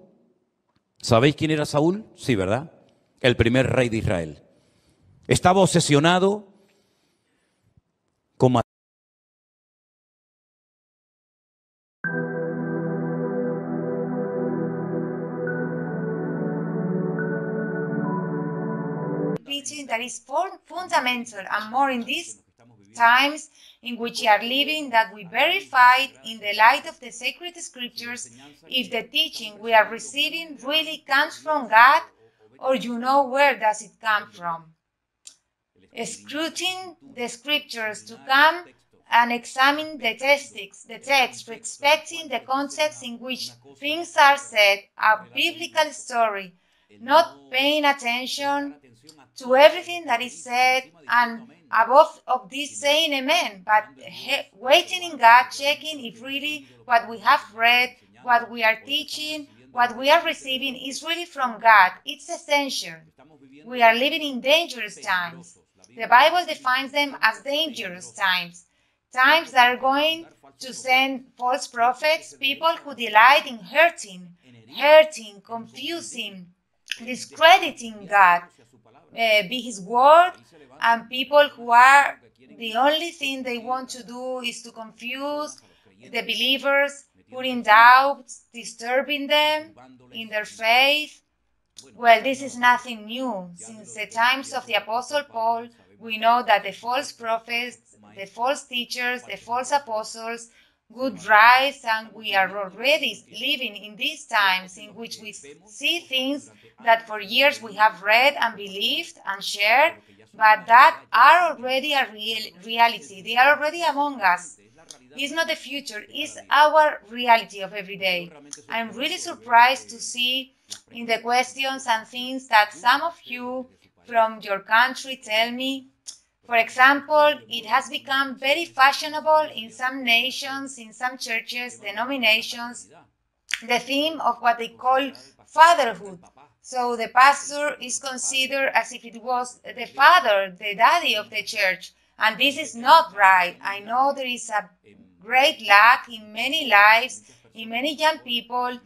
¿Sabéis quién era Saúl? Sí, ¿verdad? El primer rey de Israel. Estaba obsesionado con matar. Teaching that is fundamental and more in these times in which we are living, that we verify in the light of the sacred scriptures if the teaching we are receiving really comes from God, or where does it come from. Scrutinizing the scriptures to come and examine the text, respecting the context in which things are said, a biblical story, not paying attention to everything that is said, and above of this saying amen, but waiting in God, checking if really what we have read, what we are teaching, what we are receiving is really from God. It's essential. We are living in dangerous times. The Bible defines them as dangerous times, times that are going to send false prophets, people who delight in hurting, confusing, discrediting God, be His word, and people who are the only thing they want to do is to confuse the believers, putting doubts, disturbing them in their faith. Well, this is nothing new. Since the times of the Apostle Paul, we know that the false prophets, the false teachers, the false apostles would rise, and we are already living in these times in which we see things that for years we have read and believed and shared, but that are already a reality. They are already among us. It's not the future, it's our reality of every day. I'm really surprised to see in the questions and things that some of you from your country tell me. For example, it has become very fashionable in some nations, in some churches, denominations, the theme of what they call fatherhood. So the pastor is considered as if it was the father, the daddy of the church. And this is not right. I know there is a great lack in many lives, in many young people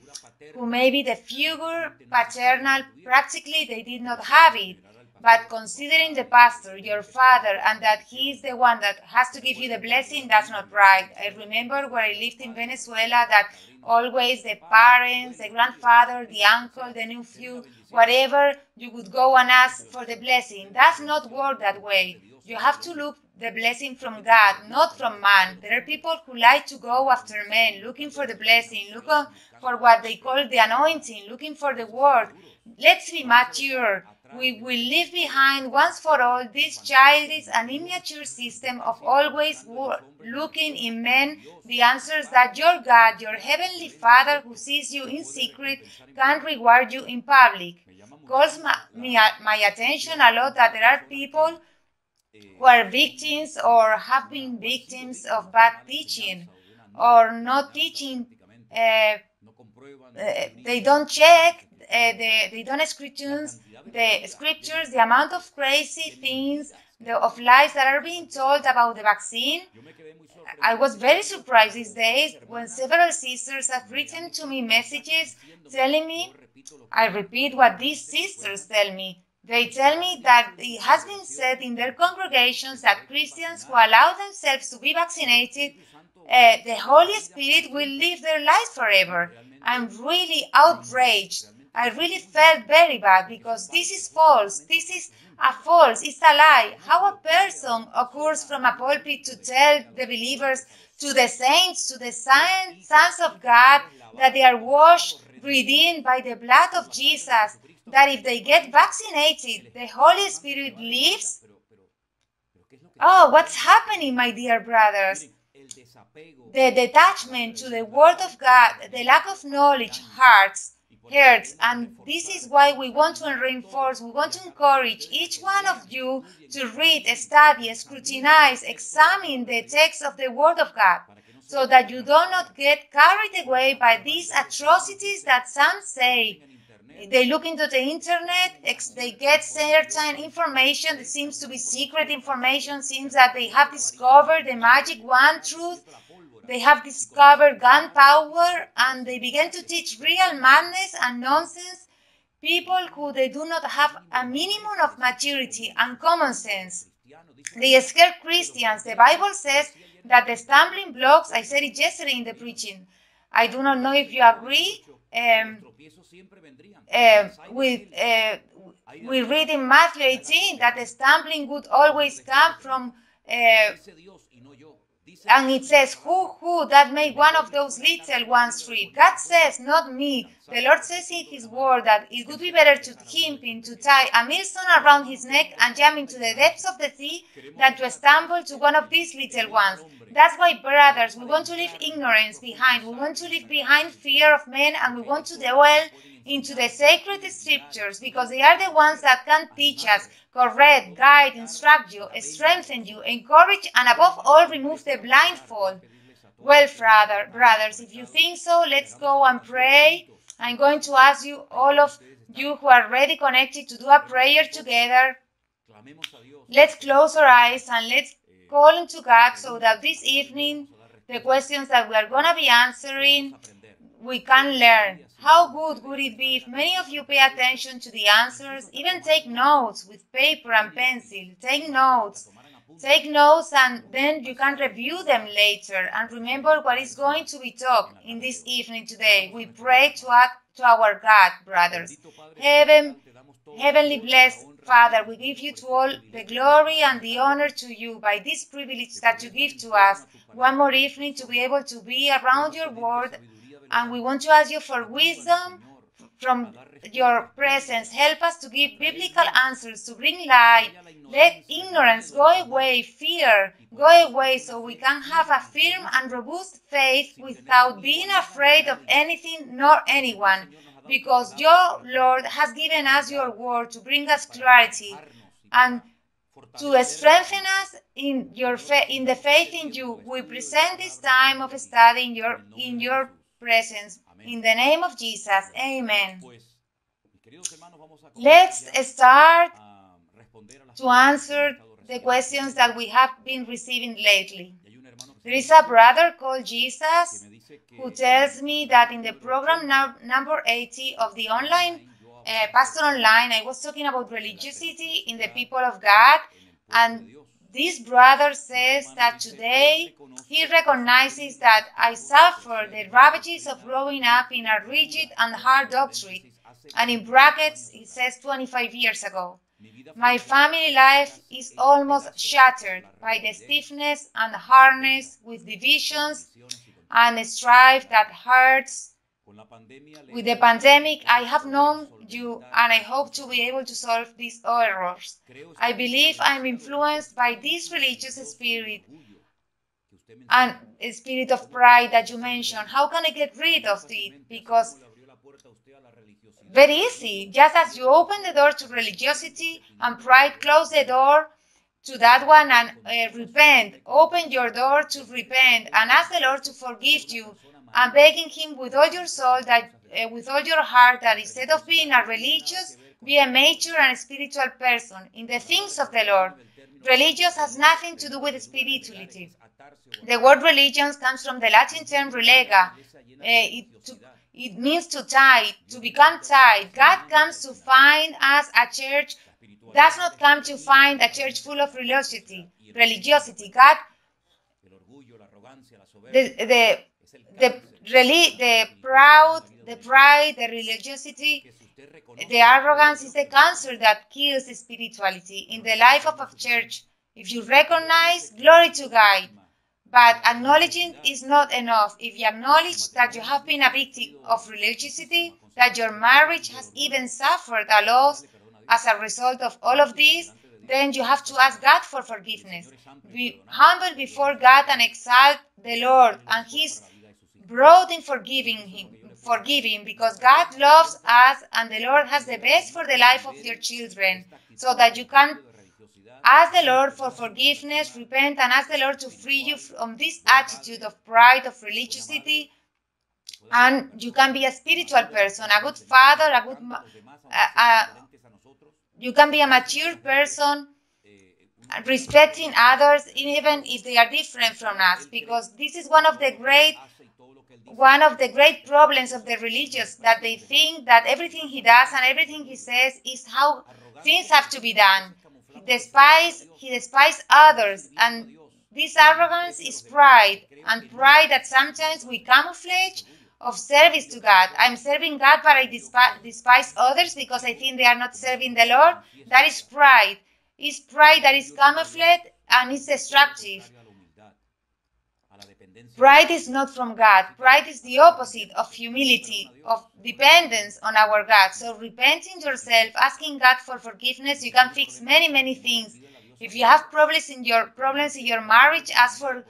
who maybe the figure paternal, practically they did not have it. But considering the pastor, your father, and that he is the one that has to give you the blessing, that's not right. I remember where I lived in Venezuela that always the parents, the grandfather, the uncle, the nephew, whatever, you would go and ask for the blessing. Does not work that way. You have to look the blessing from God, not from man. There are people who like to go after men, looking for the blessing, looking for what they call the anointing, looking for the word. Let's be mature. We will leave behind once for all this childish and immature system of always looking in men the answers that your God, your heavenly Father who sees you in secret, can reward you in public. Calls my attention a lot that there are people who are victims or have been victims of bad teaching or not teaching. They don't check, they don't scrutinize the scriptures, the amount of crazy things, of lies that are being told about the vaccine. I was very surprised these days when several sisters have written to me messages telling me, I repeat what these sisters tell me. They tell me that it has been said in their congregations that Christians who allow themselves to be vaccinated, the Holy Spirit will live their lives forever. I'm really outraged. I really felt very bad because this is false. This is a false. It's a lie. How a person occurs from a pulpit to tell the believers, to the saints, to the sons of God, that they are washed, redeemed by the blood of Jesus, that if they get vaccinated, the Holy Spirit lives? Oh, what's happening, my dear brothers? The detachment to the Word of God, the lack of knowledge hurts, and this is why we want to reinforce, we want to encourage each one of you to read, study, scrutinize, examine the text of the Word of God, so that you do not get carried away by these atrocities that some say. They look into the internet, they get certain information that seems to be secret information, seems that they have discovered the magic one truth, they have discovered gunpowder, and they begin to teach real madness and nonsense, people who they do not have a minimum of maturity and common sense. They scare Christians. The Bible says that the stumbling blocks, I said it yesterday in the preaching, I do not know if you agree, we read in Matthew 18 that the stumbling would always come from, and it says, who that made one of those little ones trip? God says, not me. The Lord says in His word that it would be better to him to tie a millstone around his neck and jump into the depths of the sea than to stumble to one of these little ones. That's why, brothers, we want to leave ignorance behind. We want to leave behind fear of men, and we want to dwell into the sacred scriptures, because they are the ones that can teach us, correct, guide, instruct you, strengthen you, encourage, and above all, remove the blindfold. Well, brothers, if you think so, let's go and pray. I'm going to ask you, all of you who are already connected, to do a prayer together. Let's close our eyes and let's call into God so that this evening, the questions that we are going to be answering, we can learn. How good would it be if many of you pay attention to the answers, even take notes with paper and pencil, take notes, and then you can review them later and remember what is going to be taught in this evening today. We pray to our God, brothers. Heavenly blessed Father, we give you to all the glory and the honor to you by this privilege that you give to us. One more evening to be able to be around your word, and we want to ask you for wisdom from your presence. Help us to give biblical answers, to bring light. Let ignorance go away, fear go away, so we can have a firm and robust faith without being afraid of anything nor anyone, because your Lord has given us your word to bring us clarity and to strengthen us in the faith in you. We present this time of study in your presence. In the name of Jesus, amen. Let's start to answer the questions that we have been receiving lately. There is a brother called Jesus who tells me that in the program number 80 of the online, Pastor Online, I was talking about religiosity in the people of God, and this brother says that today he recognizes that I suffered the ravages of growing up in a rigid and hard doctrine, and in brackets it says 25 years ago. My family life is almost shattered by the stiffness and hardness with divisions and strife that hurts. With the pandemic, I have known you, and I hope to be able to solve these errors. I believe I am influenced by this religious spirit and a spirit of pride that you mentioned. How can I get rid of it? Because very easy. Just as you open the door to religiosity and pride close the door to that one and repent. Open your door to repent and ask the Lord to forgive you, and begging Him with all your soul, that with all your heart, that instead of being a religious, be a mature and spiritual person in the things of the Lord. Religious has nothing to do with spirituality. The word religion comes from the Latin term relega. It means to tie, to become tied. God comes to find us a church, does not come to find a church full of religiosity. God, the pride, the religiosity, the arrogance is the cancer that kills spirituality in the life of a church. If you recognize, glory to God. But acknowledging is not enough. If you acknowledge that you have been a victim of religiosity, that your marriage has even suffered a loss as a result of all of this, then you have to ask God for forgiveness. Be humble before God and exalt the Lord, and He's broad in forgiving because God loves us and the Lord has the best for the life of your children, so that you can ask the Lord for forgiveness, repent, and ask the Lord to free you from this attitude of pride, of religiosity, and you can be a spiritual person, a good father, you can be a mature person, respecting others, even if they are different from us, because this is one of the great problems of the religious, that they think that everything he does and everything he says is how things have to be done. He despises others, and this arrogance is pride, and pride that sometimes we camouflage of service to God. I'm serving God, but I despise others because I think they are not serving the Lord. That is pride. It's pride that is camouflaged and it's destructive. Pride is not from God. Pride is the opposite of humility, of dependence on our God. So repenting yourself, asking God for forgiveness, you can fix many, many things. If you have problems in your marriage, ask for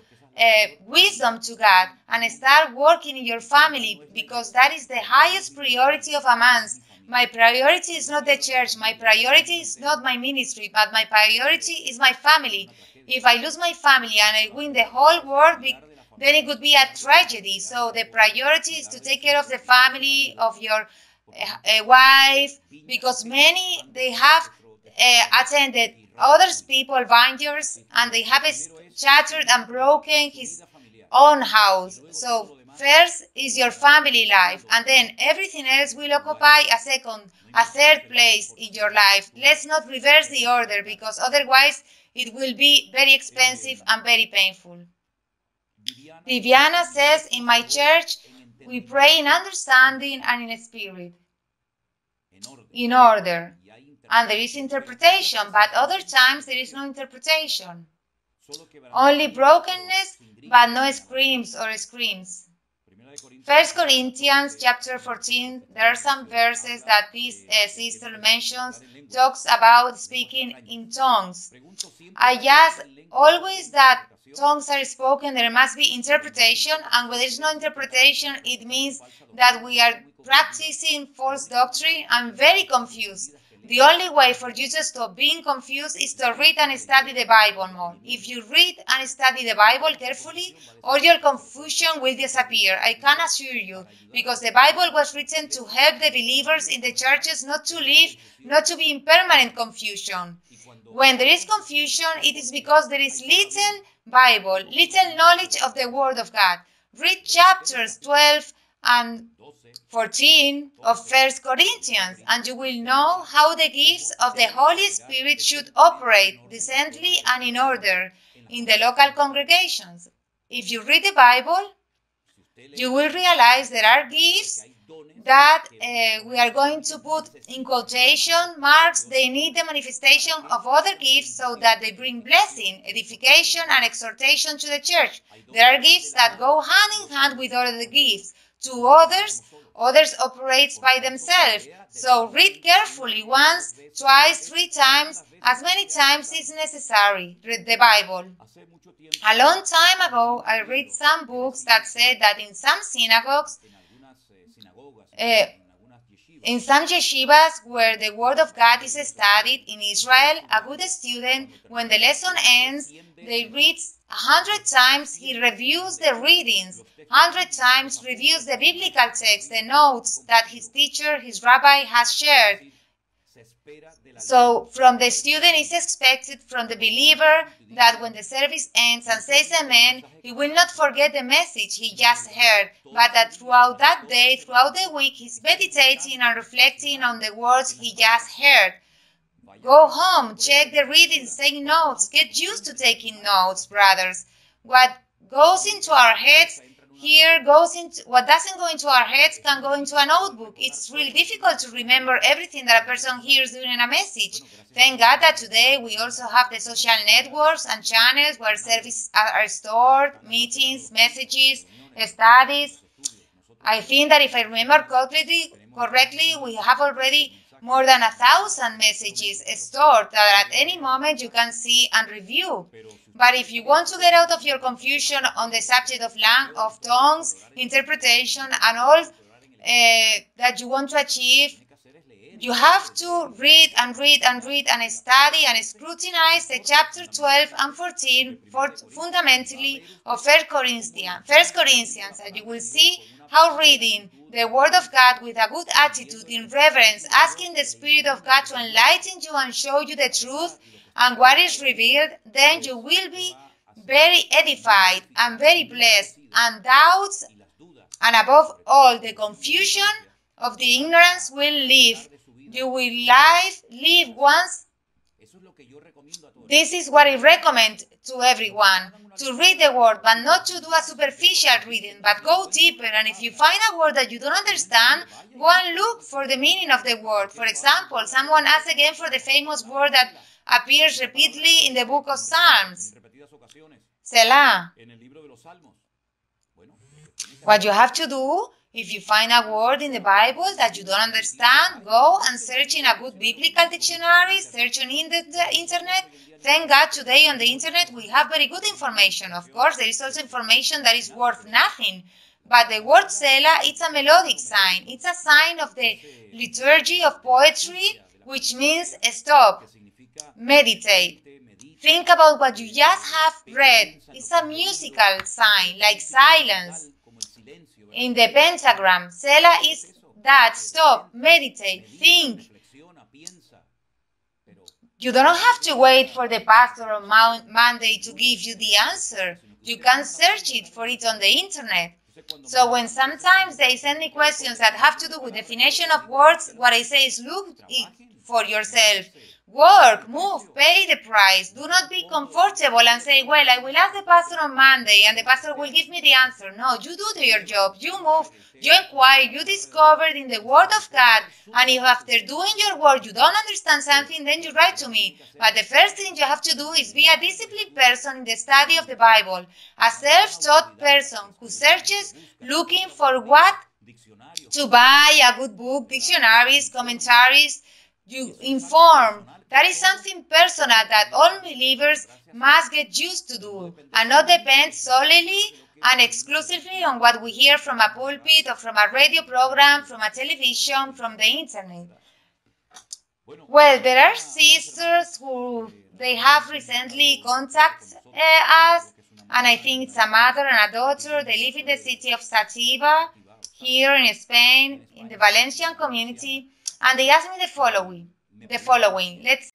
wisdom to God and start working in your family, because that is the highest priority of a man's. My priority is not the church. My priority is not my ministry, but my priority is my family. If I lose my family and I win the whole world, then it would be a tragedy. So the priority is to take care of the family, of your wife, because many, they have attended others people vineyards and they have shattered and broken his own house. So first is your family life, and then everything else will occupy a third place in your life. Let's not reverse the order, because otherwise it will be very expensive and very painful. Viviana says, in my church, we pray in understanding and in spirit, in order. And there is interpretation, but other times there is no interpretation. Only brokenness, but no screams or screams. 1 Corinthians chapter 14, there are some verses that this sister mentions, talks about speaking in tongues. I just always that tongues are spoken, there must be interpretation, and when there is no interpretation, it means that we are practicing false doctrine. I'm very confused. The only way for you to stop being confused is to read and study the Bible more. If you read and study the Bible carefully, all your confusion will disappear. I can assure you, because the Bible was written to help the believers in the churches not to be in permanent confusion. When there is confusion, it is because there is little Bible, little knowledge of the Word of God. Read chapters 12 and 14 of 1 Corinthians, and you will know how the gifts of the Holy Spirit should operate decently and in order in the local congregations. If you read the Bible, you will realize there are gifts that we are going to put in quotation marks. They need the manifestation of other gifts so that they bring blessing, edification, and exhortation to the church. There are gifts that go hand in hand with other gifts. To others operate by themselves. So read carefully, once, twice, 3 times, as many times is necessary. Read the Bible. A long time ago, I read some books that said that in some synagogues, In some yeshivas where the word of God is studied in Israel, a good student, when the lesson ends, they read 100 times, he reviews the readings, 100 times reviews the biblical text, the notes that his teacher, his rabbi has shared. So from the student is expected, from the believer, that when the service ends and says amen, he will not forget the message he just heard, but that throughout that day, throughout the week, he's meditating and reflecting on the words he just heard. Go home, check the readings, take notes, get used to taking notes, brothers. What goes into our heads here goes into, what doesn't go into our heads can go into a notebook. It's really difficult to remember everything that a person hears during a message. Thank God that today we also have the social networks and channels where services are stored, meetings, messages, studies. I think that if I remember correctly, we have already more than 1,000 messages stored that at any moment you can see and review. But if you want to get out of your confusion on the subject of tongues, interpretation, and all that you want to achieve, you have to read and read and read and study and scrutinize the chapter 12 and 14 fundamentally of 1 Corinthians, and you will see how reading the Word of God with a good attitude in reverence, asking the Spirit of God to enlighten you and show you the truth and what is revealed, then you will be very edified and very blessed, and doubts and above all the confusion of the ignorance will leave. You will live once. This is what I recommend to everyone, to read the word, but not to do a superficial reading, but go deeper. And if you find a word that you don't understand, go and look for the meaning of the word. For example, someone asked again for the famous word that appears repeatedly in the book of Psalms, Selah. What you have to do, if you find a word in the Bible that you don't understand, go and search in a good biblical dictionary, search on the internet. Thank God today on the internet we have very good information. Of course, there is also information that is worth nothing. But the word Selah, it's a melodic sign. It's a sign of the liturgy of poetry, which means stop, meditate. Think about what you just have read. It's a musical sign, like silence. In the pentagram, Selah is that, stop, meditate, think. You don't have to wait for the pastor on Monday to give you the answer. You can search it for it on the internet. So when sometimes they send me questions that have to do with definition of words, what I say is look it for yourself. Work, move, pay the price. Do not be comfortable and say, well, I will ask the pastor on Monday and the pastor will give me the answer. No, you do your job. You move, you inquire, you discover in the Word of God. And if after doing your work you don't understand something, then you write to me. But the first thing you have to do is be a disciplined person in the study of the Bible. A self-taught person who searches looking for what to buy, a good book, dictionaries, commentaries. You inform. That is something personal that all believers must get used to do and not depend solely and exclusively on what we hear from a pulpit or from a radio program, from a television, from the internet. Well, there are sisters who they have recently contacted us, and I think it's a mother and a daughter. They live in the city of Sativa, here in Spain, in the Valencian community, and they asked me the following. Let's